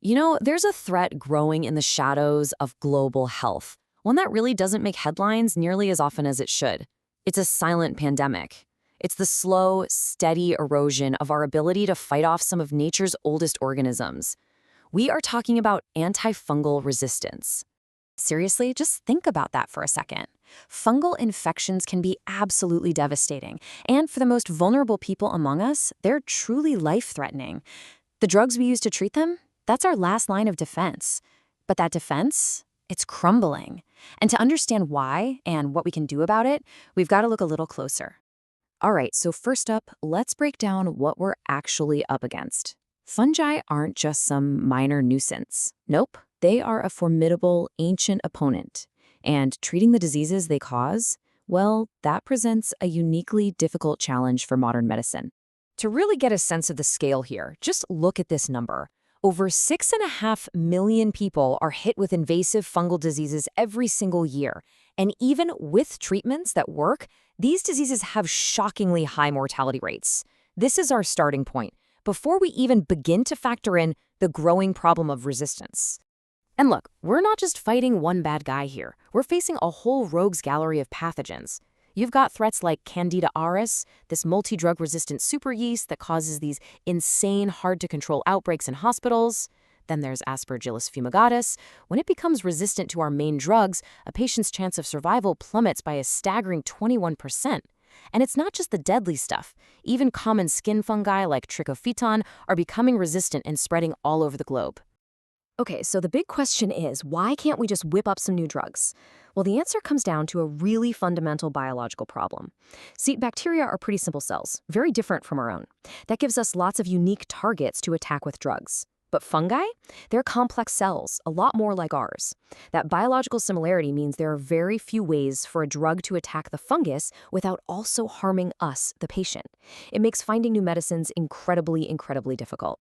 There's a threat growing in the shadows of global health, one that really doesn't make headlines nearly as often as it should. It's a silent pandemic. It's the slow, steady erosion of our ability to fight off some of nature's oldest organisms. We are talking about antifungal resistance. Seriously, just think about that for a second. Fungal infections can be absolutely devastating, and for the most vulnerable people among us, they're truly life-threatening. The drugs we use to treat them, that's our last line of defense. But that defense, it's crumbling. And to understand why and what we can do about it, we've got to look a little closer. All right, so first up, let's break down what we're actually up against. Fungi aren't just some minor nuisance. Nope, they are a formidable, ancient opponent. And treating the diseases they cause, well, that presents a uniquely difficult challenge for modern medicine. To really get a sense of the scale here, just look at this number. Over 6.5 million people are hit with invasive fungal diseases every single year. And even with treatments that work, these diseases have shockingly high mortality rates. This is our starting point, before we even begin to factor in the growing problem of resistance. And look, we're not just fighting one bad guy here. We're facing a whole rogues gallery of pathogens. You've got threats like Candida auris, this multi-drug-resistant super yeast that causes these insane, hard-to-control outbreaks in hospitals. Then there's Aspergillus fumigatus. When it becomes resistant to our main drugs, a patient's chance of survival plummets by a staggering 21%. And it's not just the deadly stuff. Even common skin fungi like Trichophyton are becoming resistant and spreading all over the globe. Okay, so the big question is, why can't we just whip up some new drugs? Well, the answer comes down to a really fundamental biological problem. See, bacteria are pretty simple cells, very different from our own. That gives us lots of unique targets to attack with drugs. But fungi? They're complex cells, a lot more like ours. That biological similarity means there are very few ways for a drug to attack the fungus without also harming us, the patient. It makes finding new medicines incredibly, incredibly difficult.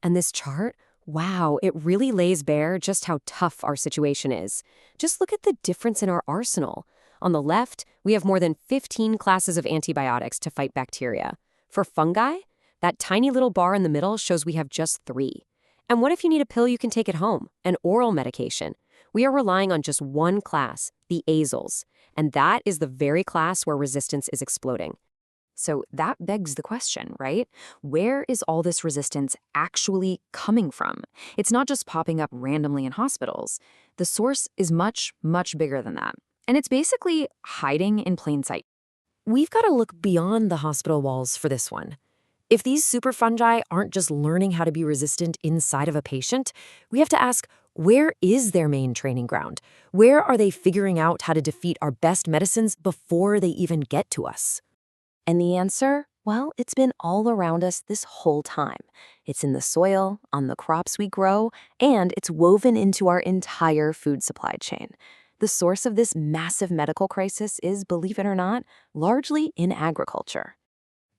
And this chart? Wow, it really lays bare just how tough our situation is. Just look at the difference in our arsenal. On the left, we have more than 15 classes of antibiotics to fight bacteria. For fungi, that tiny little bar in the middle shows we have just 3. And what if you need a pill you can take at home, an oral medication? We are relying on just one class, the azoles. And that is the very class where resistance is exploding. So that begs the question, right? Where is all this resistance actually coming from? It's not just popping up randomly in hospitals. The source is much, much bigger than that. And it's basically hiding in plain sight. We've got to look beyond the hospital walls for this one. If these superfungi aren't just learning how to be resistant inside of a patient, we have to ask, where is their main training ground? Where are they figuring out how to defeat our best medicines before they even get to us? And the answer? Well, it's been all around us this whole time. It's in the soil, on the crops we grow, and it's woven into our entire food supply chain. The source of this massive medical crisis is, believe it or not, largely in agriculture.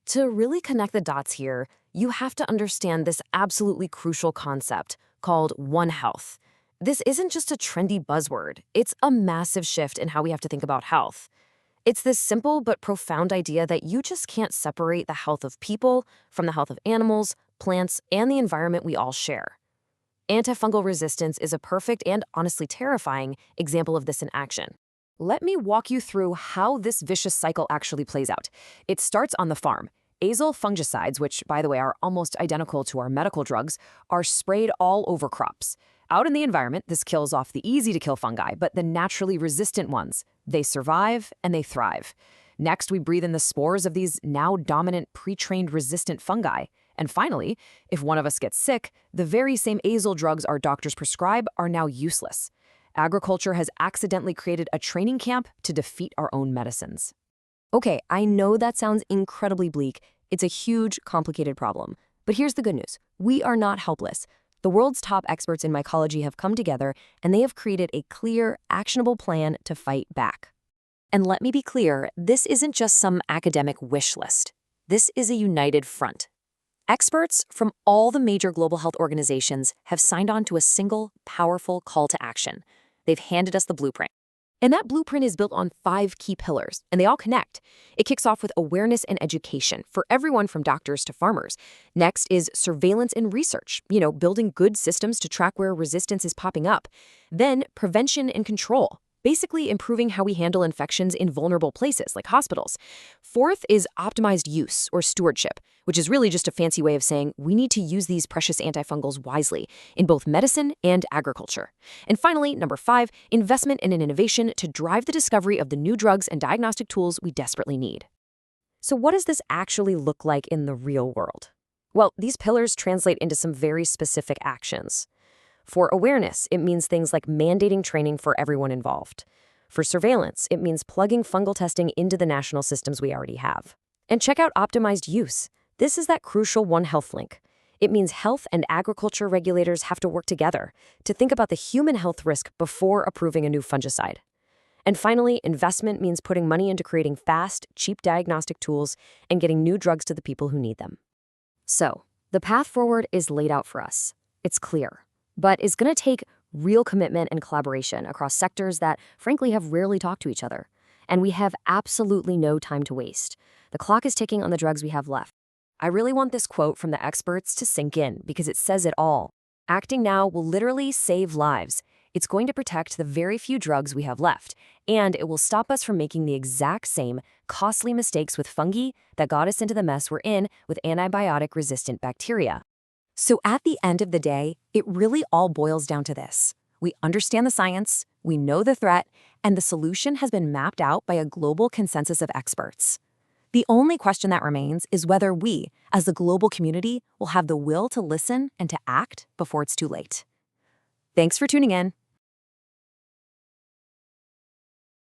To really connect the dots here, you have to understand this absolutely crucial concept called One Health. This isn't just a trendy buzzword. It's a massive shift in how we have to think about health. It's this simple but profound idea that you just can't separate the health of people from the health of animals, plants, and the environment we all share. Antifungal resistance is a perfect and honestly terrifying example of this in action. Let me walk you through how this vicious cycle actually plays out. It starts on the farm. Azole fungicides, which, by the way, are almost identical to our medical drugs, are sprayed all over crops. Out in the environment, this kills off the easy-to-kill fungi, but the naturally resistant ones. They survive and they thrive. Next, we breathe in the spores of these now dominant pre-trained resistant fungi. And finally, if one of us gets sick, the very same azole drugs our doctors prescribe are now useless. Agriculture has accidentally created a training camp to defeat our own medicines. Okay, I know that sounds incredibly bleak. It's a huge, complicated problem. But here's the good news. We are not helpless. The world's top experts in mycology have come together, and they have created a clear, actionable plan to fight back. And let me be clear, this isn't just some academic wish list. This is a united front. Experts from all the major global health organizations have signed on to a single, powerful call to action. They've handed us the blueprint. And that blueprint is built on 5 key pillars, and they all connect. It kicks off with awareness and education for everyone from doctors to farmers. Next is surveillance and research, building good systems to track where resistance is popping up. Then prevention and control, basically improving how we handle infections in vulnerable places like hospitals. Fourth is optimized use or stewardship, which is really just a fancy way of saying we need to use these precious antifungals wisely in both medicine and agriculture. And finally, number 5, investment in an innovation to drive the discovery of the new drugs and diagnostic tools we desperately need. So what does this actually look like in the real world? Well, these pillars translate into some very specific actions. For awareness, it means things like mandating training for everyone involved. For surveillance, it means plugging fungal testing into the national systems we already have. And check out optimized use. This is that crucial One Health link. It means health and agriculture regulators have to work together to think about the human health risk before approving a new fungicide. And finally, investment means putting money into creating fast, cheap diagnostic tools and getting new drugs to the people who need them. So, the path forward is laid out for us. It's clear, but it's going to take real commitment and collaboration across sectors that, frankly, have rarely talked to each other. And we have absolutely no time to waste. The clock is ticking on the drugs we have left. I really want this quote from the experts to sink in because it says it all. Acting now will literally save lives. It's going to protect the very few drugs we have left, and it will stop us from making the exact same costly mistakes with fungi that got us into the mess we're in with antibiotic-resistant bacteria. So at the end of the day, it really all boils down to this. We understand the science, we know the threat, and the solution has been mapped out by a global consensus of experts. The only question that remains is whether we, as the global community, will have the will to listen and to act before it's too late. Thanks for tuning in.